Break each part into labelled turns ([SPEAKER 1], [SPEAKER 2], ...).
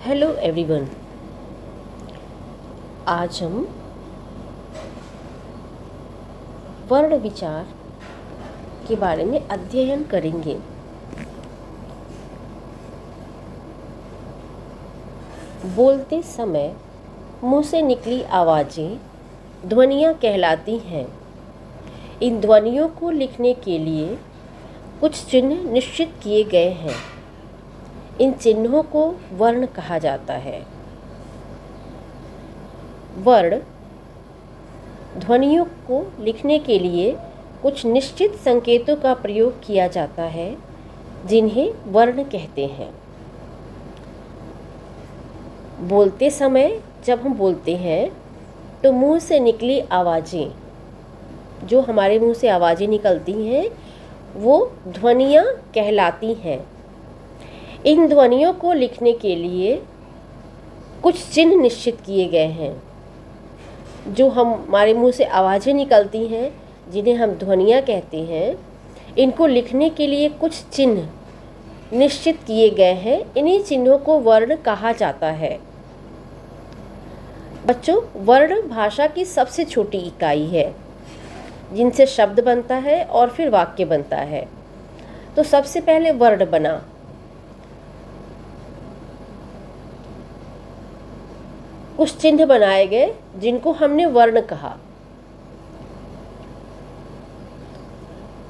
[SPEAKER 1] Hello everyone. आज हम वर्ण विचार के बारे में अध्ययन करेंगे। बोलते समय मुंह से निकली आवाज़ें ध्वनियाँ कहलाती हैं। इन ध्वनियों को लिखने के लिए कुछ चिन्ह निश्चित किए गए हैं। इन चिन्हों को वर्ण कहा जाता है। वर्ण ध्वनियों को लिखने के लिए कुछ निश्चित संकेतों का प्रयोग किया जाता है, जिन्हें वर्ण कहते हैं। बोलते समय जब हम बोलते हैं तो मुंह से निकली आवाज़ें, जो हमारे मुंह से आवाज़ें निकलती हैं, वो ध्वनियाँ कहलाती हैं। इन ध्वनियों को लिखने के लिए कुछ चिन्ह निश्चित किए गए हैं। जो हमारे मुंह से आवाज़ें निकलती हैं, जिन्हें हम ध्वनियाँ कहते हैं, इनको लिखने के लिए कुछ चिन्ह निश्चित किए गए हैं। इन्हीं चिन्हों को वर्ण कहा जाता है। बच्चों, वर्ण भाषा की सबसे छोटी इकाई है, जिनसे शब्द बनता है और फिर वाक्य बनता है। तो सबसे पहले वर्ण बना। कुछ चिन्ह बनाए गए जिनको हमने वर्ण कहा।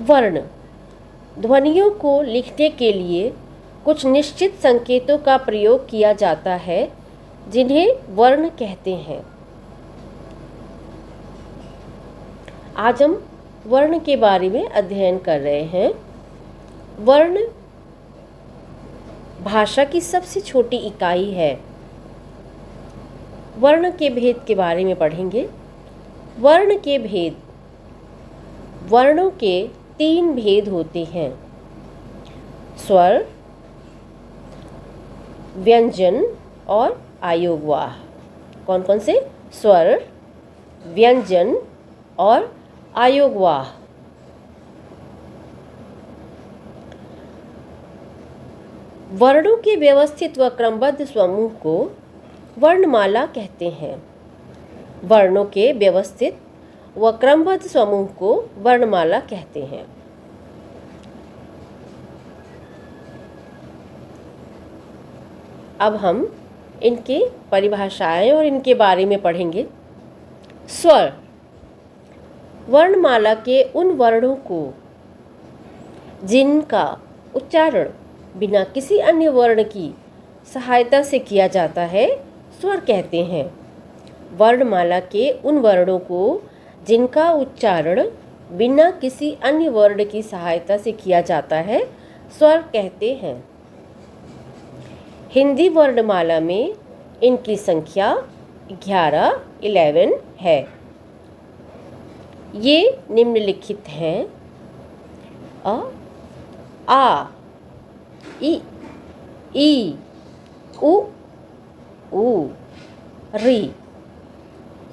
[SPEAKER 1] वर्ण ध्वनियों को लिखने के लिए कुछ निश्चित संकेतों का प्रयोग किया जाता है, जिन्हें वर्ण कहते हैं। आज हम वर्ण के बारे में अध्ययन कर रहे हैं। वर्ण भाषा की सबसे छोटी इकाई है। वर्ण के भेद के बारे में पढ़ेंगे। वर्ण के भेद, वर्णों के 3 भेद होते हैं: स्वर, व्यंजन और आयोगवाह। कौन कौन से? स्वर, व्यंजन और आयोगवाह। वर्णों के व्यवस्थित व क्रमबद्ध समूह को वर्णमाला कहते हैं। वर्णों के व्यवस्थित व क्रमबद्ध समूह को वर्णमाला कहते हैं। अब हम इनके परिभाषाएं और इनके बारे में पढ़ेंगे। स्वर वर्णमाला के उन वर्णों को जिनका उच्चारण बिना किसी अन्य वर्ण की सहायता से किया जाता है, स्वर कहते हैं। वर्णमाला के उन वर्णों को जिनका उच्चारण बिना किसी अन्य वर्ण की सहायता से किया जाता है, स्वर कहते हैं। हिंदी वर्णमाला में इनकी संख्या 11 है। ये निम्नलिखित हैं: अ, आ, इ, ई, उ, री,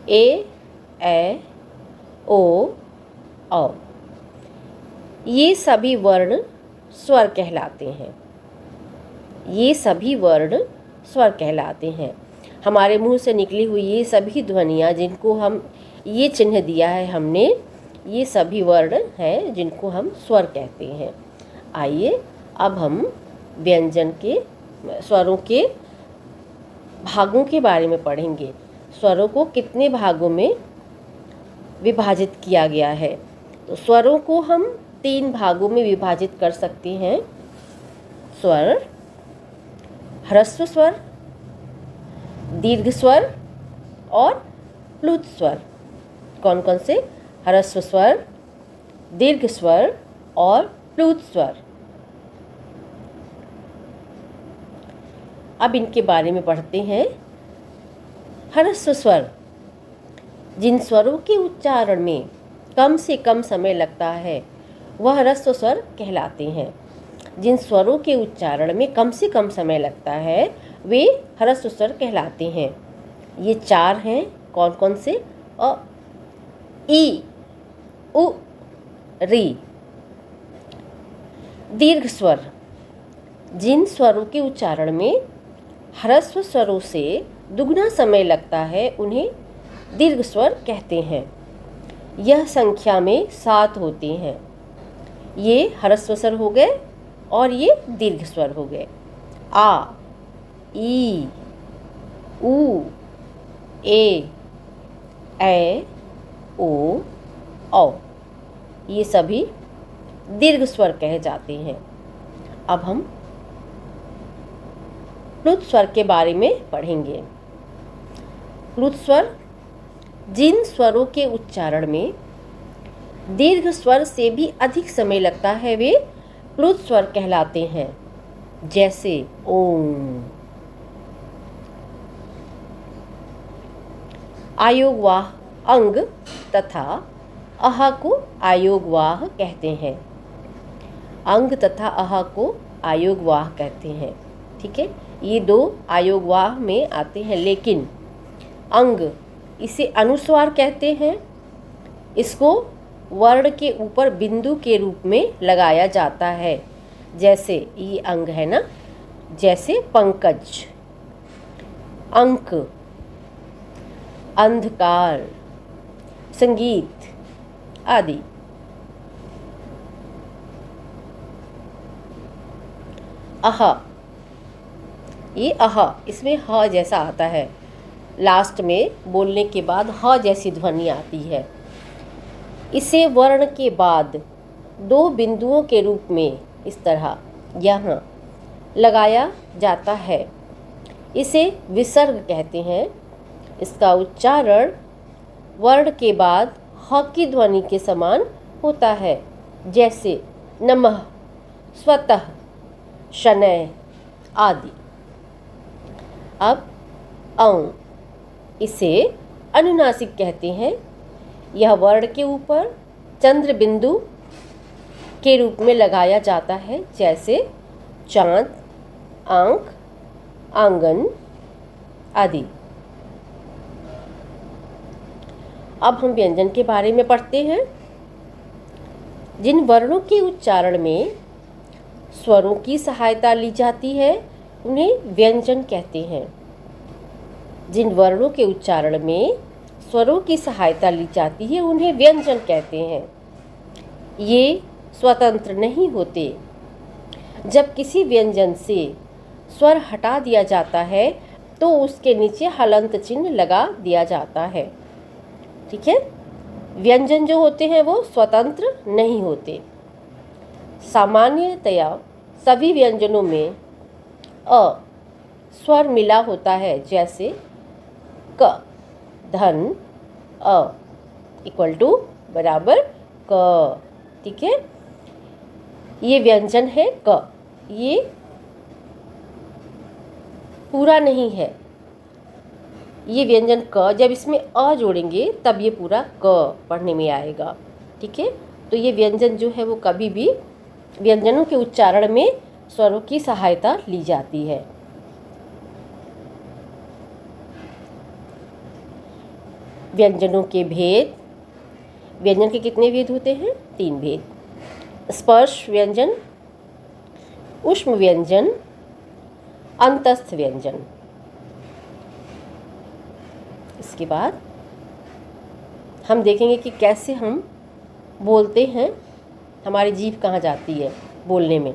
[SPEAKER 1] ए, ओ, औ। ये सभी वर्ण स्वर कहलाते हैं। ये सभी वर्ण स्वर कहलाते हैं। हमारे मुंह से निकली हुई ये सभी ध्वनियाँ, जिनको हम ये चिन्ह दिया है हमने, ये सभी वर्ण हैं जिनको हम स्वर कहते हैं। आइए अब हम व्यंजन के स्वरों के भागों के बारे में पढ़ेंगे। स्वरों को कितने भागों में विभाजित किया गया है? तो स्वरों को हम 3 भागों में विभाजित कर सकते हैं: स्वर, ह्रस्व स्वर, दीर्घ स्वर और प्लुत स्वर। कौन कौन से? ह्रस्व स्वर, दीर्घ स्वर और प्लुत स्वर। अब इनके बारे में पढ़ते हैं। ह्रस्व स्वर, जिन स्वरों के उच्चारण में कम से कम समय लगता है, वह ह्रस्व स्वर कहलाते हैं। जिन स्वरों के उच्चारण में कम से कम समय लगता है, वे ह्रस्व स्वर कहलाते हैं। ये 4 हैं। कौन कौन से? अ, ई, उ, री। दीर्घ स्वर, जिन स्वरों के उच्चारण में ह्रस्व स्वरों से दुगना समय लगता है, उन्हें दीर्घ स्वर कहते हैं। यह संख्या में 7 होते हैं। ये ह्रस्व स्वर हो गए और ये दीर्घ स्वर हो गए। आ, ई, उ, ए, ओ, औ। ये सभी दीर्घ स्वर कहे जाते हैं। अब हम प्लुत स्वर के बारे में पढ़ेंगे। प्लुत स्वर जिन स्वरों के उच्चारण में दीर्घ स्वर से भी अधिक समय लगता है वे प्लुत स्वर कहलाते हैं। जैसे ओम। आयोगवाह अंग तथा अह को आयोगवाह कहते हैं। अंग तथा अह को आयोगवाह कहते हैं। ठीक है, ये दो आयोगवाह में आते हैं, लेकिन अंग इसे अनुस्वार कहते हैं। इसको वर्ण के ऊपर बिंदु के रूप में लगाया जाता है। जैसे ये अंग है ना, जैसे पंकज, अंक, अंधकार, संगीत आदि। अह, ये अह इसमें ह जैसा आता है, लास्ट में बोलने के बाद ह जैसी ध्वनि आती है। इसे वर्ण के बाद 2 बिंदुओं के रूप में इस तरह यहाँ लगाया जाता है। इसे विसर्ग कहते हैं। इसका उच्चारण वर्ण के बाद ह की ध्वनि के समान होता है। जैसे नमः, स्वतः, शनैः आदि। अब औ, इसे अनुनासिक कहते हैं। यह वर्ण के ऊपर चंद्र बिंदु के रूप में लगाया जाता है। जैसे चांद, आंख, आंगन आदि। अब हम व्यंजन के बारे में पढ़ते हैं। जिन वर्णों के उच्चारण में स्वरों की सहायता ली जाती है उन्हें व्यंजन कहते हैं। जिन वर्णों के उच्चारण में स्वरों की सहायता ली जाती है उन्हें व्यंजन कहते हैं। ये स्वतंत्र नहीं होते। जब किसी व्यंजन से स्वर हटा दिया जाता है तो उसके नीचे हलंत चिन्ह लगा दिया जाता है। ठीक है, व्यंजन जो होते हैं वो स्वतंत्र नहीं होते। सामान्यतया सभी व्यंजनों में अ स्वर मिला होता है। जैसे क, धन, अ इक्वल टू बराबर क। ठीक है, ये व्यंजन है क, ये पूरा नहीं है। ये व्यंजन क, जब इसमें अ जोड़ेंगे तब ये पूरा क पढ़ने में आएगा। ठीक है, तो ये व्यंजन जो है वो कभी भी व्यंजनों के उच्चारण में स्वरों की सहायता ली जाती है। व्यंजनों के भेद। व्यंजन के कितने भेद होते हैं? 3 भेद। स्पर्श व्यंजन, ऊष्म व्यंजन, अंतस्थ व्यंजन। इसके बाद हम देखेंगे कि कैसे हम बोलते हैं, हमारी जीभ कहाँ जाती है बोलने में,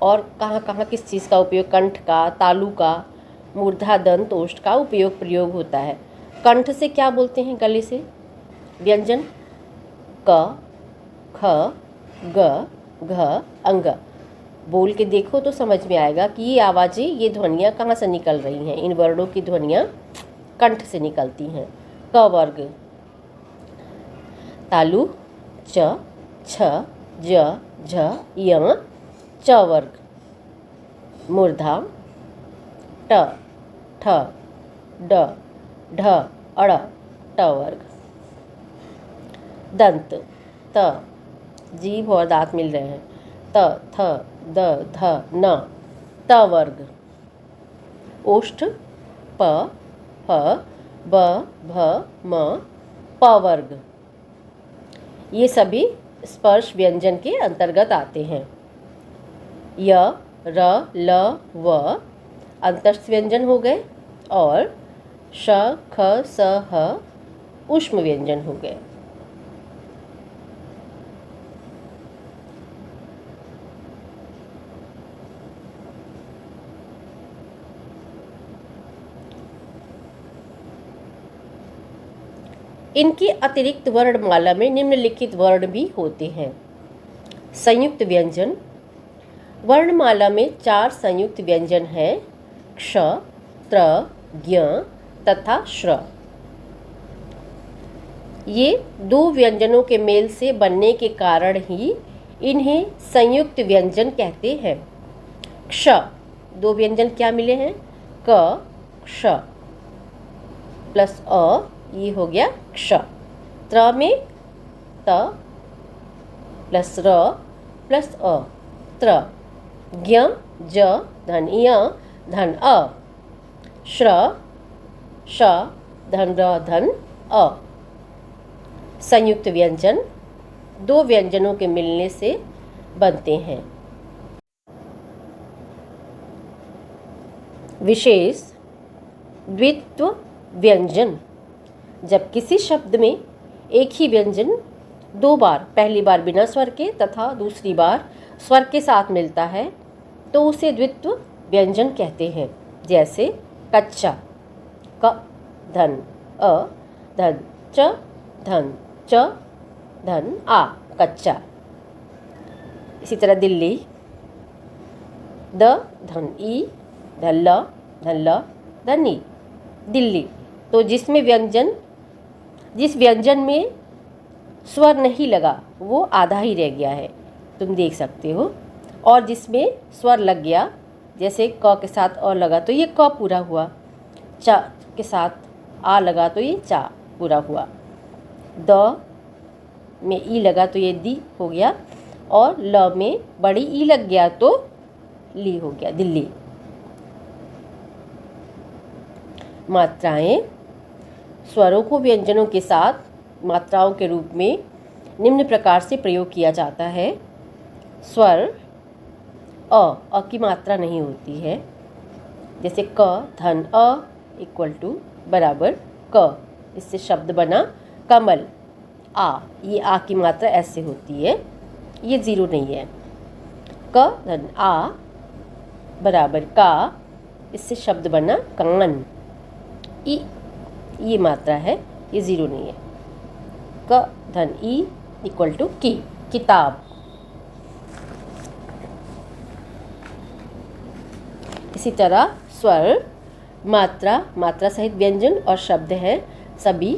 [SPEAKER 1] और कहाँ कहाँ किस चीज़ का उपयोग, कंठ का, तालु का, मूर्धा, दंत, ओष्ठ का प्रयोग होता है। कंठ से क्या बोलते हैं? गले से व्यंजन क, ख, ग, घ, अंग। बोल के देखो तो समझ में आएगा कि ये आवाज़ें, ये ध्वनियाँ कहाँ से निकल रही हैं। इन वर्णों की ध्वनियाँ कंठ से निकलती हैं। क वर्ग तालु, च, छ, ज, झ, य। च वर्ग मूर्धा, ट, ठ, ड, ढ, अड़। ट वर्ग दंत, त, जीभ और दांत मिल रहे हैं। त, थ, द, ध, न। त वर्ग ओष्ठ, प, फ, ब, भ, म। प वर्ग ये सभी स्पर्श व्यंजन के अंतर्गत आते हैं। य, र, ल, व अंतस्थ व्यंजन हो गए और श, ख, स, ह ऊष्म व्यंजन हो गए। इनकी अतिरिक्त वर्णमाला में निम्नलिखित वर्ण भी होते हैं। संयुक्त व्यंजन। वर्णमाला में 4 संयुक्त व्यंजन हैं, क्ष, त्र, ज्ञ तथा श्र। ये 2 व्यंजनों के मेल से बनने के कारण ही इन्हें संयुक्त व्यंजन कहते हैं। क्ष 2 व्यंजन क्या मिले हैं, क, क्ष प्लस अ, ये हो गया क्ष। त्र में त प्लस र प्लस अ, त्र। ज्ञ, ज धन य धन अ। श्र, श धन र धन अ। संयुक्त व्यंजन 2 व्यंजनों के मिलने से बनते हैं। विशेष द्वित्व व्यंजन। जब किसी शब्द में एक ही व्यंजन 2 बार, पहली बार बिना स्वर के तथा दूसरी बार स्वर के साथ मिलता है तो उसे द्वित्व व्यंजन कहते हैं। जैसे कच्चा, क धन अ धन च धन च धन आ, कच्चा। इसी तरह दिल्ली, द धन ई धन ल धन ई, दिल्ली। तो जिस व्यंजन में स्वर नहीं लगा वो आधा ही रह गया है, तुम देख सकते हो। और जिसमें स्वर लग गया, जैसे क के साथ अ लगा तो ये क पूरा हुआ, च के साथ आ लगा तो ये चा पूरा हुआ, द में ई लगा तो ये दी हो गया, और ल में बड़ी ई लग गया तो ली हो गया, दिल्ली। मात्राएं। स्वरों को व्यंजनों के साथ मात्राओं के रूप में निम्न प्रकार से प्रयोग किया जाता है। स्वर अ की मात्रा नहीं होती है, जैसे क धन अ इक्वल टू बराबर क, इससे शब्द बना कमल। आ, ये आ की मात्रा ऐसे होती है, ये 0 नहीं है। क धन आ बराबर का, इससे शब्द बना कान। ई, ये मात्रा है, ये 0 नहीं है। क धन ई इक्वल टू की, किताब। इसी तरह स्वर, मात्रा सहित व्यंजन और शब्द हैं सभी।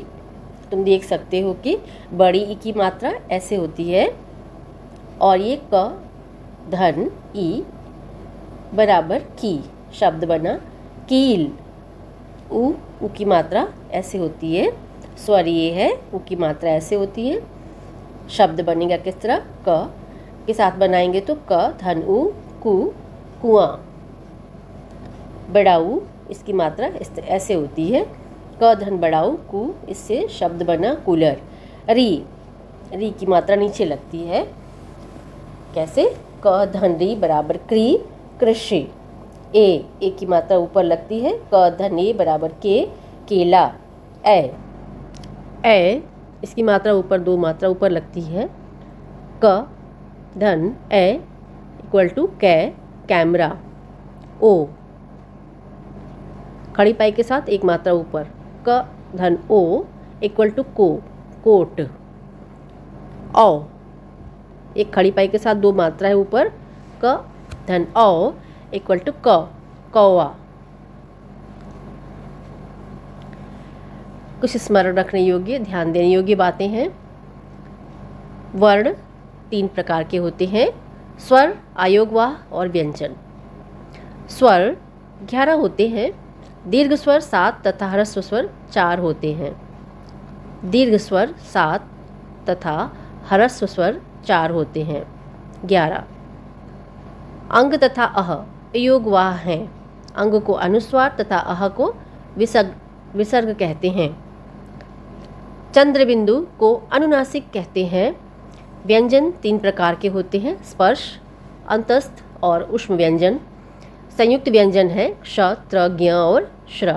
[SPEAKER 1] तुम देख सकते हो कि बड़ी ई की मात्रा ऐसे होती है, और ये क धन ई बराबर की, शब्द बना कील। उ की मात्रा ऐसे होती है, स्वर ये है, उ की मात्रा ऐसे होती है, शब्द बनेगा किस तरह, क के साथ बनाएंगे तो क धन उ कु, कुआं। बड़ाऊ, इसकी मात्रा ऐसे होती है, क धन बड़ाऊ कु, इससे शब्द बना कूलर। री की मात्रा नीचे लगती है, कैसे, क धन री बराबर क्री, कृषि। ए की मात्रा ऊपर लगती है, क धन ए बराबर के, केला। ए इसकी मात्रा ऊपर, 2 मात्रा ऊपर लगती है, क धन ए इक्वल टू कै, कैमरा। ओ खड़ी पाई के साथ 1 मात्रा ऊपर, क धन ओ इक्वल टू को, कोट। औ एक खड़ी पाई के साथ 2 मात्रा है ऊपर, क धन औ इक्वल टू क, कौवा। कुछ स्मरण रखने योग्य, ध्यान देने योग्य बातें हैं। वर्ण 3 प्रकार के होते हैं, स्वर, आयोगवाह और व्यंजन। स्वर 11 होते हैं, दीर्घ स्वर 7 तथा ह्रस्व स्वर 4 होते हैं। दीर्घ स्वर 7 तथा ह्रस्व स्वर 4 होते हैं। 11 अंग तथा अह योगवाह हैं। अंग को अनुस्वार तथा अह को विसर्ग कहते हैं। चंद्र बिंदु को अनुनासिक कहते हैं। व्यंजन 3 प्रकार के होते हैं, स्पर्श, अंतस्थ और ऊष्म व्यंजन। संयुक्त व्यंजन है क्ष, त्र, ज्ञ और श्र।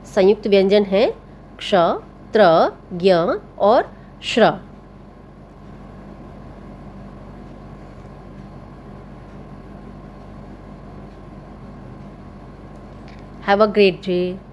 [SPEAKER 1] संयुक्त व्यंजन है क्ष, त्र, ज्ञ और श्र। Have a great day.